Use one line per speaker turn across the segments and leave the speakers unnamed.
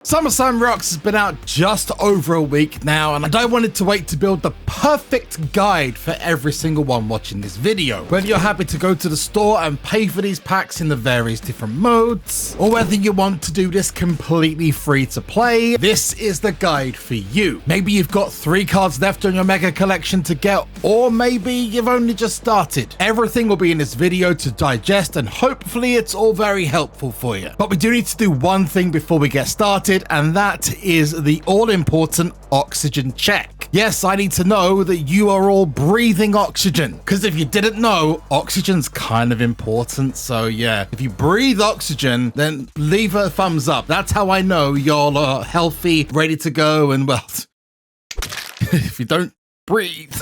SummerSlam Rocks has been out just over a week now, and I wanted to wait to build the perfect guide for every single one watching this video. Whether you're happy to go to the store and pay for these packs in the various different modes, or whether you want to do this completely free to play, this is the guide for you. Maybe you've got 3 cards left on your mega collection to get, or maybe you've only just started. Everything will be in this video to digest, and hopefully it's all very helpful for you. But we do need to do one thing before we get started, and that is the all-important oxygen check. Yes, I need to know that you are all breathing oxygen, because if you didn't know, oxygen's kind of important. So yeah, if you breathe oxygen, then leave a thumbs up. That's how I know you're healthy, ready to go, and well, if you don't breathe.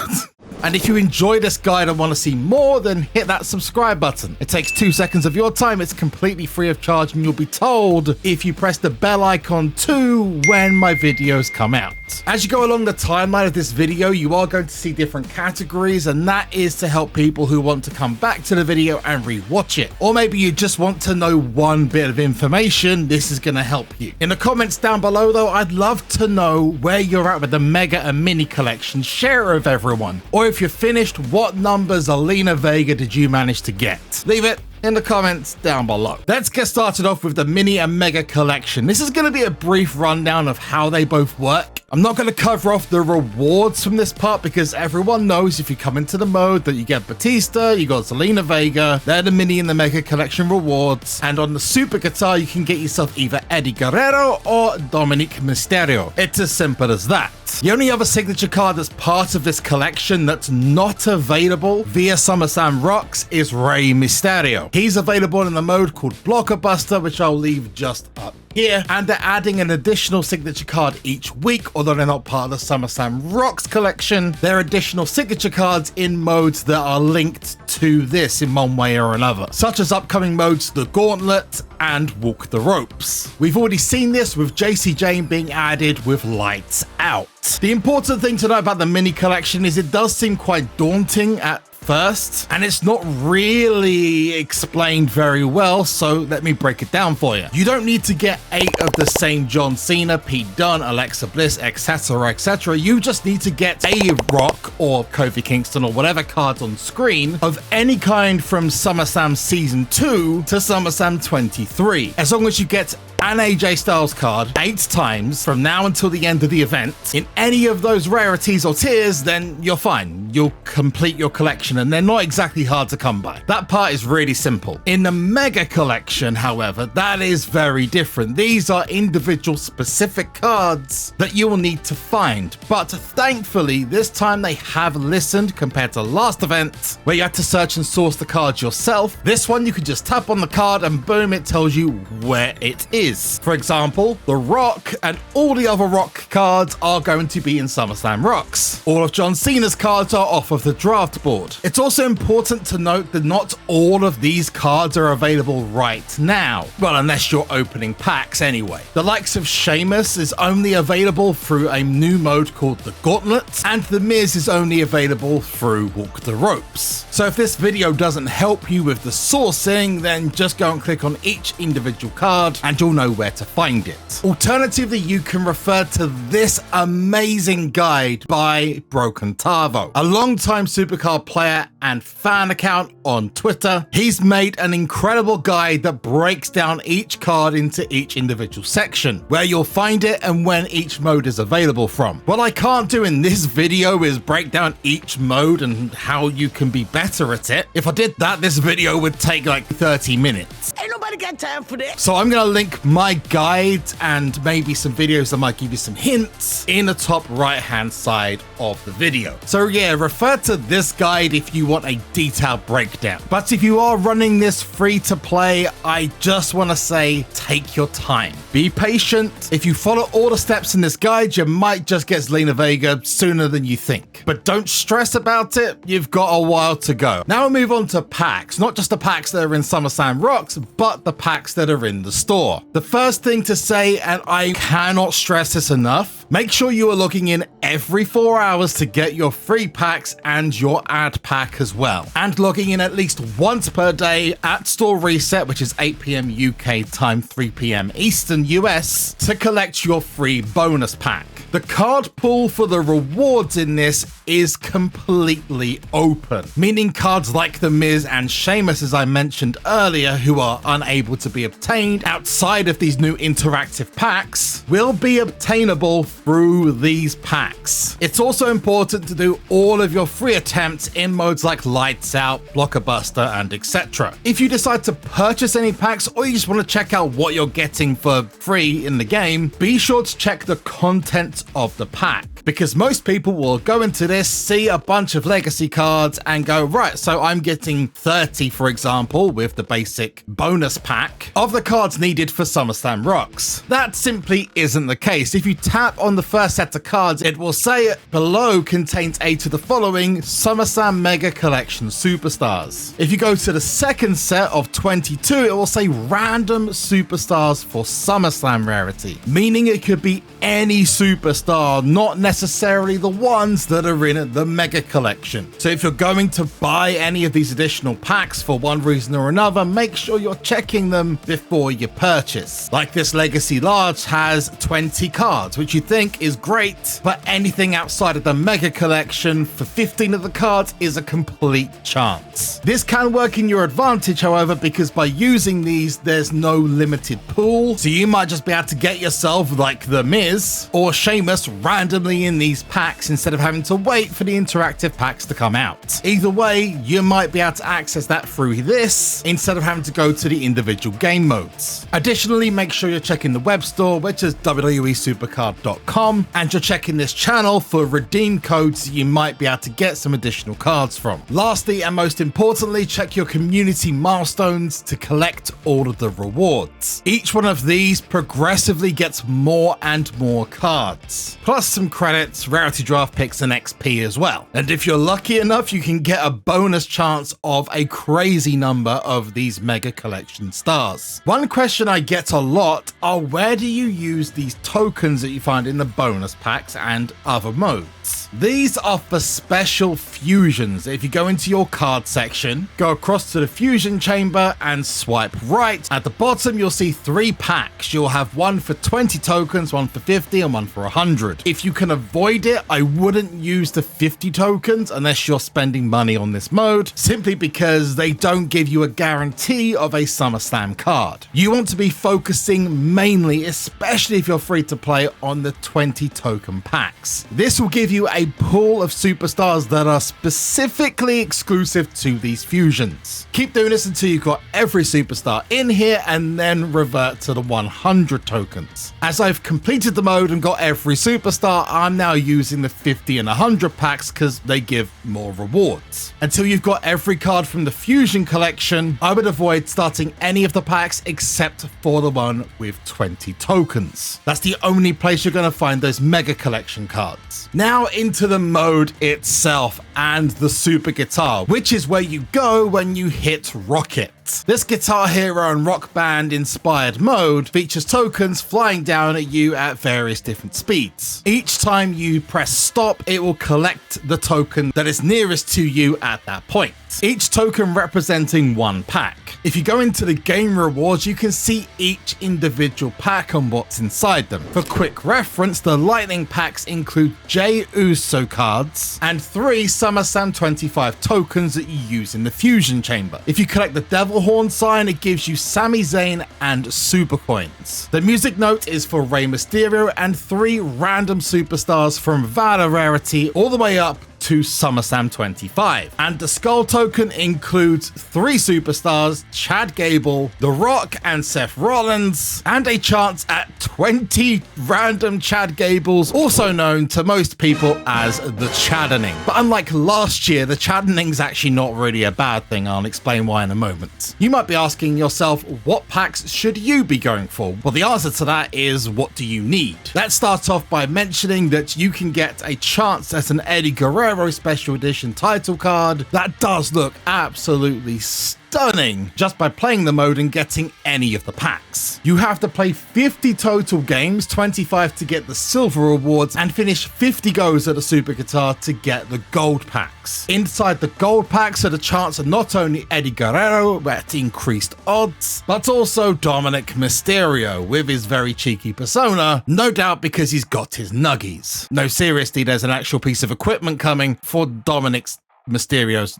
And if you enjoy this guide and want to see more, then hit that subscribe button. It takes 2 seconds of your time, it's completely free of charge, and you'll be told if you press the bell icon too when my videos come out. As you go along the timeline of this video, you are going to see different categories, and that is to help people who want to come back to the video and rewatch it. Or maybe you just want to know one bit of information, this is going to help you. In the comments down below though, I'd love to know where you're at with the mega and mini collection. Share it with everyone. Or if you're finished, what numbers ZELINA Vega did you manage to get? Leave it in the comments down below. Let's get started off with the mini and mega collection. This is going to be a brief rundown of how they both work. I'm not going to cover off the rewards from this part because everyone knows if you come into the mode that you get Batista, you got ZELINA Vega, they're the mini and the mega collection rewards, and on the super guitar you can get yourself either Eddie Guerrero or Dominik Mysterio. It's as simple as that. The only other signature card that's part of this collection that's not available via SummerSlam Rocks is Rey Mysterio. He's available in the mode called Blockbuster, which I'll leave just up here, and they're adding an additional signature card each week. Although they're not part of the SummerSlam Rocks collection, they're additional signature cards in modes that are linked to this in one way or another, such as upcoming modes The Gauntlet and Walk the Ropes. We've already seen this with JC Jane being added with Lights Out. The important thing to know about the mini collection is it does seem quite daunting at first, and it's not really explained very well, so let me break it down for you. You don't need to get 8 of the same John Cena, Pete Dunne, Alexa Bliss, etc, etc. You just need to get a Rock or Kofi Kingston or whatever cards on screen of any kind from SummerSlam Season 2 to SummerSlam 23. As long as you get an AJ Styles card 8 times from now until the end of the event in any of those rarities or tiers, then you're fine. You'll complete your collection, and they're not exactly hard to come by. That part is really simple. In the mega collection, however, that is very different. These are individual specific cards that you will need to find, but thankfully this time they have listened compared to last event where you had to search and source the cards yourself. This one you can just tap on the card and boom, it tells you where it is. For example, The Rock and all the other Rock cards are going to be in SummerSlam Rocks. All of John Cena's cards are off of the draft board. It's also important to note that not all of these cards are available right now. Well, unless you're opening packs anyway. The likes of Sheamus is only available through a new mode called The Gauntlet, and The Miz is only available through Walk the Ropes. So if this video doesn't help you with the sourcing, then just go and click on each individual card and you'll know where to find it. Alternatively, you can refer to this amazing guide by Broken Tavo, a longtime SuperCard player and fan account on Twitter. He's made an incredible guide that breaks down each card into each individual section, where you'll find it and when each mode is available from. What I can't do in this video is break down each mode and how you can be better at it. If I did that, this video would take like 30 minutes. Ain't nobody got time for this. So I'm gonna link my guide and maybe some videos that might give you some hints in the top right hand side of the video. So yeah, refer to this guide if you want a detailed breakdown. But if you are running this free to play, I just want to say take your time. Be patient. If you follow all the steps in this guide, you might just get ZELINA Vega sooner than you think. But don't stress about it, you've got a while to go. Now we'll move on to packs, not just the packs that are in SummerSlam Rocks, but the packs that are in the store. The first thing to say, and I cannot stress this enough, Make sure you are logging in every 4 hours to get your free packs and your ad pack as well. And logging in at least once per day at store reset, which is 8 PM UK time, 3 PM Eastern US, to collect your free bonus pack. The card pool for the rewards in this is completely open, meaning cards like The Miz and Sheamus, as I mentioned earlier, who are unable to be obtained outside of these new interactive packs, will be obtainable through these packs. It's also important to do all of your free attempts in modes like Lights Out, Blockbuster, and etc. If you decide to purchase any packs or you just want to check out what you're getting for free in the game, be sure to check the content of the pack, because most people will go into this, see a bunch of legacy cards and go, right, so I'm getting 30, for example, with the basic bonus pack of the cards needed for SummerSlam Rocks. That simply isn't the case. If you tap on the first set of cards, it will say below contains 8 of the following SummerSlam Mega Collection Superstars. If you go to the second set of 22, it will say random superstars for SummerSlam Rarity, meaning it could be any superstar, not necessarily the ones that are in the Mega Collection. So if you're going to buy any of these additional packs for one reason or another, make sure you're checking them before you purchase. Like this Legacy Large has 20 cards, which you think is great, but anything outside of the Mega Collection for 15 of the cards is a complete chance. This can work in your advantage, however, because by using these, there's no limited pool, so you might just be able to get yourself like The Miz or Sheamus randomly in these packs instead of having to wait for the interactive packs to come out. Either way, you might be able to access that through this instead of having to go to the individual game modes. Additionally, make sure you're checking the web store, which is WWE SuperCard.com, and you're checking this channel for redeem codes that you might be able to get some additional cards from. Lastly, and most importantly, check your community milestones to collect all of the rewards. Each one of these progressively gets more and more cards, plus some credits, rarity draft picks, and XP as well. And if you're lucky enough, you can get a bonus chance of a crazy number of these Mega Collection stars. One question I get a lot are, where do you use these tokens that you find in the bonus packs and other modes? These are for special fusions. If you go into your card section, go across to the fusion chamber and swipe right. At the bottom, you'll see 3 packs. You'll have one for 20 tokens, one for 50, and one for 100. If you can avoid it, I wouldn't use the 50 tokens unless you're spending money on this mode, simply because they don't give you a guarantee of a SummerSlam card. You want to be focusing mainly, especially if you're free to play, on the 20 token packs. This will give you a pool of superstars that are specifically exclusive to these fusions. Keep doing this until you've got every superstar in here and then revert to the 100 tokens. As I've completed the mode and got every superstar, I'm now using the 50 and 100 packs because they give more rewards. Until you've got every card from the fusion collection, I would avoid starting any of the packs except for the one with 20 tokens. That's the only place you're going to find those Mega Collection cards. Now into the mode itself and the super guitar, which is where you go when you hit Rocket. This Guitar Hero and Rock Band inspired mode features tokens flying down at you at various different speeds. Each time you press stop, it will collect the token that is nearest to you at that point. Each token representing one pack. If you go into the game rewards, you can see each individual pack and what's inside them. For quick reference, the lightning packs include Jey Uso cards and 3 SummerSlam 25 tokens that you use in the fusion chamber. If you collect the Devil Horn sign, it gives you Sami Zayn and Super Coins. The music note is for Rey Mysterio and 3 random superstars from Valor Rarity all the way up to SummerSlam 25. And the skull token includes 3 superstars, Chad Gable, The Rock, and Seth Rollins, and a chance at 20 random Chad Gables, also known to most people as the Chaddening. But unlike last year, the Chaddening's actually not really a bad thing. I'll explain why in a moment. You might be asking yourself, what packs should you be going for? Well, the answer to that is, what do you need? Let's start off by mentioning that you can get a chance at an Eddie Guerrero Special Edition title card that does look absolutely stunning stunning just by playing the mode and getting any of the packs. You have to play 50 total games, 25 to get the silver rewards, and finish 50 goes at a super guitar to get the gold packs. Inside the gold packs are the chance of not only Eddie Guerrero at increased odds, but also Dominik Mysterio with his very cheeky persona, no doubt because he's got his nuggies. No, seriously, there's an actual piece of equipment coming for Dominik Mysterio's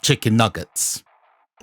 chicken nuggets.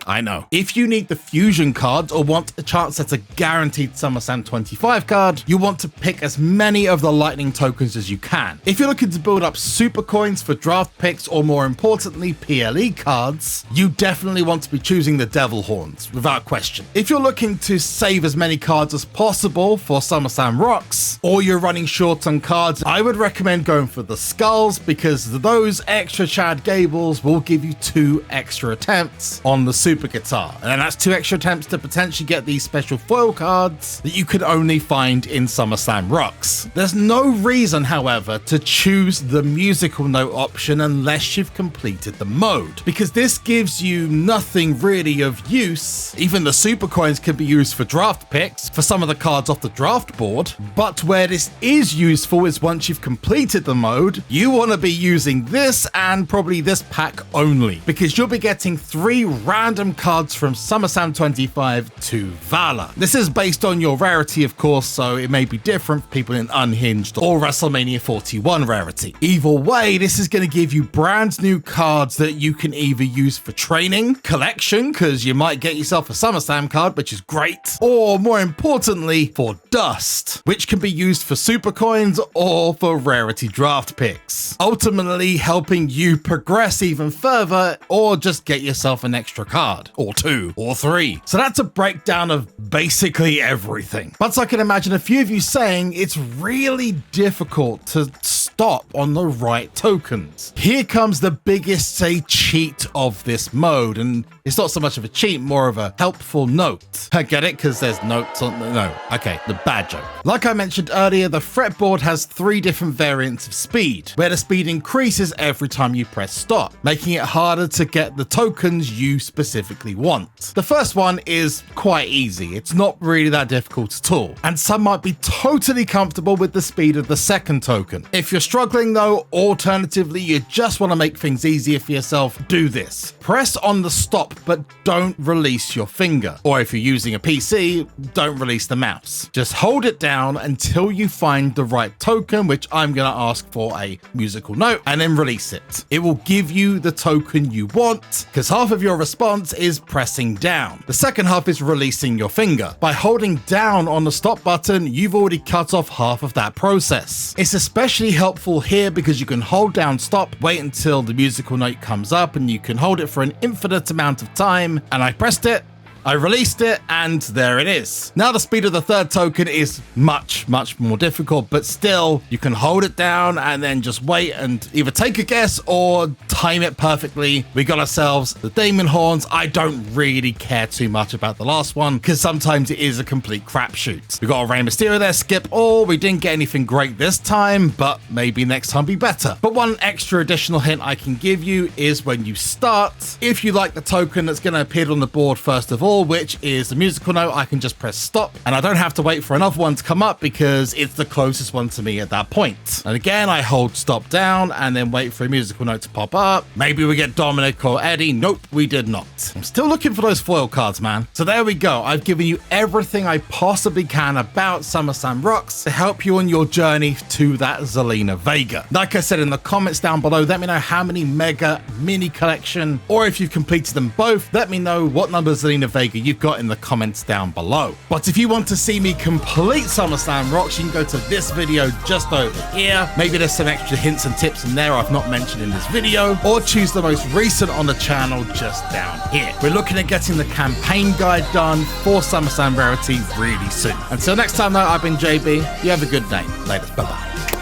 I know. If you need the fusion cards or want a chance at a guaranteed SummerSlam 25 card, you want to pick as many of the lightning tokens as you can. If you're looking to build up super coins for draft picks or more importantly PLE cards, you definitely want to be choosing the devil horns without question. If you're looking to save as many cards as possible for SummerSlam Rocks, or you're running short on cards, I would recommend going for the skulls because those extra Chad Gables will give you 2 extra attempts on the super guitar, and that's 2 extra attempts to potentially get these special foil cards that you could only find in SummerSlam Rocks. There's no reason, however, to choose the musical note option unless you've completed the mode, because this gives you nothing really of use. Even the super coins can be used for draft picks for some of the cards off the draft board, but where this is useful is once you've completed the mode, you want to be using this and probably this pack only, because you'll be getting 3 random cards from SummerSlam 25 to Valor. This is based on your rarity, of course, so it may be different for people in Unhinged or WrestleMania 41 rarity. Either way, this is going to give you brand new cards that you can either use for training, collection, because you might get yourself a SummerSlam card, which is great, or more importantly, for dust, which can be used for super coins or for rarity draft picks, ultimately helping you progress even further or just get yourself an extra card. Or 2 or 3. So that's a breakdown of basically everything. But I can imagine a few of you saying it's really difficult to stop on the right tokens. Here comes the biggest, say, cheat of this mode, and it's not so much of a cheat, more of a helpful note. I get it, because there's notes on the... No, okay, the bad joke. Like I mentioned earlier, the fretboard has 3 different variants of speed, where the speed increases every time you press stop, making it harder to get the tokens you specifically want. The first one is quite easy. It's not really that difficult at all, and some might be totally comfortable with the speed of the second token. If you're struggling though, alternatively, you just want to make things easier for yourself, do this. Press on the stop, but don't release your finger. Or if you're using a PC, don't release the mouse. Just hold it down until you find the right token, which I'm going to ask for a musical note, and then release it. It will give you the token you want, because half of your response is pressing down. The second half is releasing your finger. By holding down on the stop button, you've already cut off half of that process. It's especially helpful here because you can hold down stop, wait until the musical note comes up, and you can hold it for an infinite amount of time. And I pressed it, I released it, and there it is. Now the speed of the third token is much more difficult, but still you can hold it down and then just wait and either take a guess or time it perfectly. We got ourselves the Demon Horns. I don't really care too much about the last one because sometimes it is a complete crapshoot. We got a Rey Mysterio there, skip all. We didn't get anything great this time, but maybe next time be better. But one extra additional hint I can give you is when you start, if you like the token that's going to appear on the board first of all, which is the musical note, I can just press stop and I don't have to wait for another one to come up because it's the closest one to me at that point. And again, I hold stop down and then wait for a musical note to pop up. Maybe we get Dominik or Eddie. Nope, we did not. I'm still looking for those foil cards, man. So there we go. I've given you everything I possibly can about SummerSlam Rocks to help you on your journey to that ZELINA Vega. Like I said in the comments down below, let me know how many mega, mini collection, or if you've completed them both, let me know what number ZELINA Vega you've got in the comments down below. But if you want to see me complete SummerSlam Rocks, you can go to this video just over here. Maybe there's some extra hints and tips in there I've not mentioned in this video, or choose the most recent on the channel just down here. We're looking at getting the campaign guide done for SummerSlam Rarity really soon. Until next time though, I've been JB. You have a good day. Later. Bye-bye.